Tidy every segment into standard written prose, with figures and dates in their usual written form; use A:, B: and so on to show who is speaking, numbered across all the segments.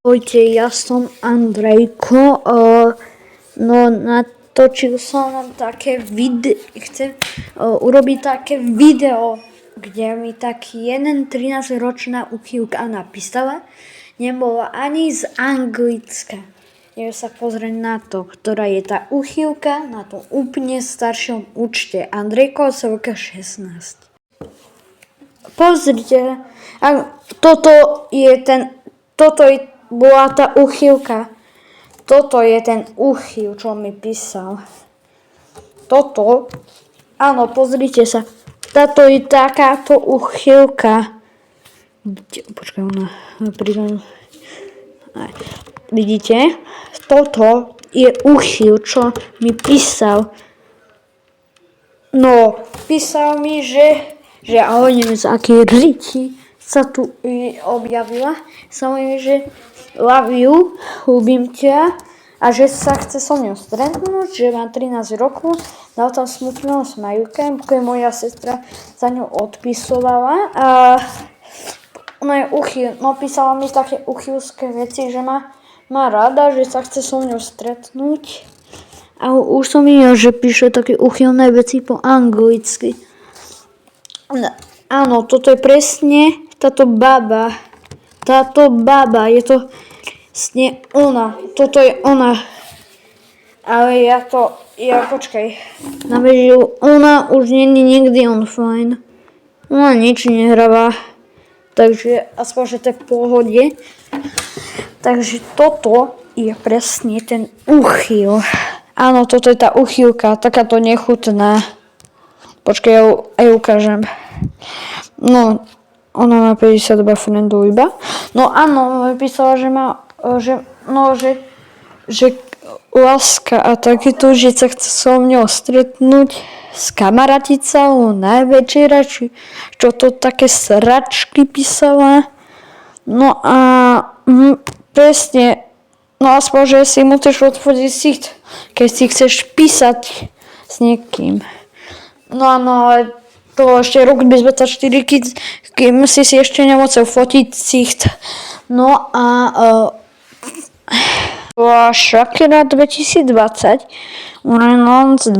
A: Ahojte, ja som Andrejko. No natočil som vám také chcem urobiť také video, kde mi taký jeden 13-ročná uchýlka napísala. Nebola ani z Anglicka. Idem sa pozrieť na to, ktorá je tá uchýlka na tom úplne staršom účte. Andrejko, celka 16. Pozrite, bola tá uchýlka. Toto je ten uchýl, čo mi písal. Toto, áno, pozrite sa. Táto je takáto uchýlka. Počkaj, vidíte? Toto je uchýl, čo mi písal. No, písal mi, že ale neviem, z akej riti sa tu objavila. Samozrejme, že love you, ľúbim ťa a že sa chce so mňou stretnúť, že mám 13 rokov, dal tam smutného smajúka, porque moja sestra za ňou odpisovala a ona je písala mi také uchylské veci, že má rada, že sa chce so mňou stretnúť a už som videl, že píše také uchylné veci po anglicky. Áno, toto je presne táto baba, je to vlastne ona, toto je ona, ale počkaj, nabežil, ona už nie je nikdy online, ona nič nehráva, takže aspoň, že to je v pohode, takže toto je presne ten uchyl, áno, toto je tá uchylka, takáto nechutná, počkaj, ja ju ukážem, no, ona má 52 friendov iba. No áno, písala, že má, že láska a takéto, že sa chce so mňou stretnúť, skamarátiť sa o največera, čo to také sračky písala. No a presne, no aspoň, že si musíš odfotiť sicht, keď si chceš písať s niekým. No áno, ale to ešte rok 2024, kým si ešte nemusel fotiť sicht. No a Shakira 2020, Reynolds 12,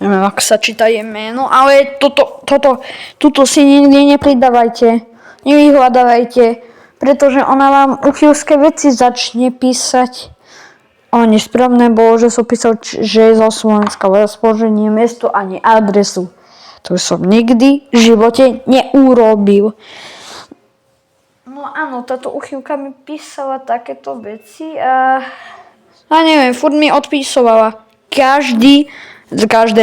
A: neviem, ako sa číta je meno, ale tuto si nikdy nepridávajte, nevyhľadávajte, pretože ona vám uchylské veci začne písať. A nesprávne bolo, že som písal, že je zo Slovenska, ale aspoň, že nie miesto ani adresu. To som nikdy v živote neurobil. No áno, táto uchylka mi písala takéto veci a neviem, furt mi odpísovala. Každé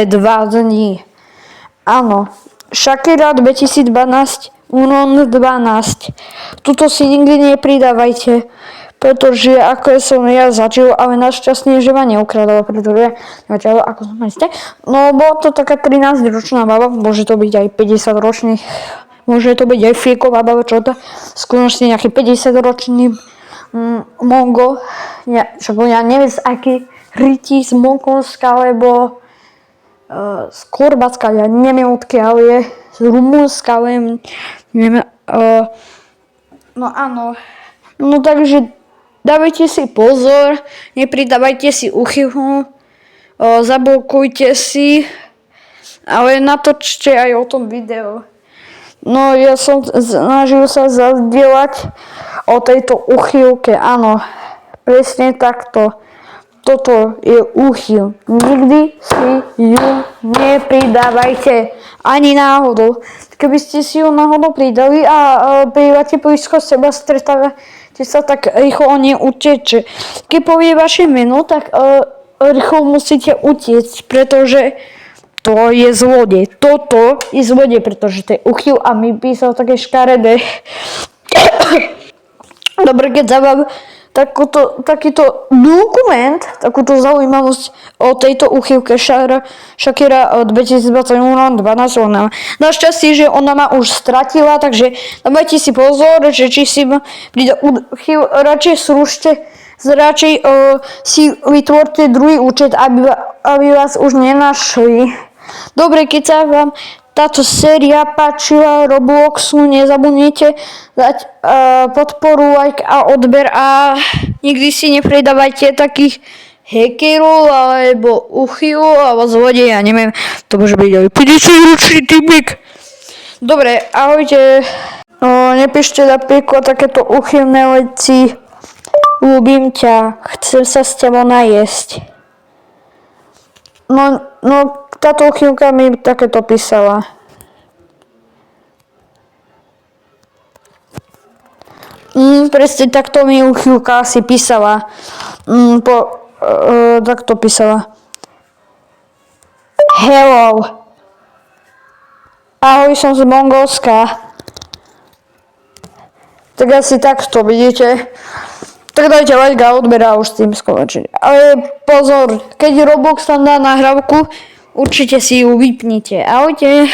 A: 2 dní. Áno, Shakira 2012, Unon 12. Tuto si nikdy nepridávajte, pretože ako som ja začal, ale našťastne, že ma neukradala, pretože začalo, ako som myslel. No, bola to taká 13-ročná baba, môže to byť aj 50-ročný, môže to byť aj fieková baba, čo to, skutočne nejaký 50-ročný Mongo, ja neviem z aký riti z Mongolska, alebo z Chorvátska, ja neviem odkiaľ je, z Rumunska, ale neviem, no áno, no takže dávajte si pozor, nepridávajte si uchylu, zablokujte si, ale natočte aj o tom video. No ja som snažil sa zazdieľať o tejto uchylke, áno, presne takto. Toto je uchyl. Nikdy si ju nepridávajte, ani náhodou. Keby ste si ju náhodou pridali a bývate blízko seba, stretávate sa, tak rýchlo o nej uteče. Keď povie vaše meno, tak rýchlo musíte utiecť, pretože to je zlodej. Toto je zlodej, pretože to je uchyl a mi písal také škaredé. Dobre, keď zabav takýto dokument, takúto zaujímavosť o tejto uchylke Shakira 2021 12. Našťastie, že ona ma už stratila, takže dávajte si pozor, že či si príde uchyl, radšej si vytvorte druhý účet, aby vás už nenašli. Dobre, keď sa vám táto séria páčila Robloxu, nezabudnite dať podporu, like a odber a nikdy si nepridávajte takých hackerov alebo uchylov alebo zlodeja, neviem, to môže byť aj 50-ročný typik. Dobre, ahojte. Nepíšte napríklad takéto uchylné veci. Ľúbim ťa, chcem sa s tebou najesť. No, táto uchylka mi takéto písala. Presne takto mi uchylka asi písala. Takto písala. Hello. Ahoj, som z Mongolska. Tak asi takto, vidíte? Tak dajte like a odber a už s tým skončí. Ale pozor, keď Roblox tam dá nahrávku, určite si ju vypnite. Ahojte.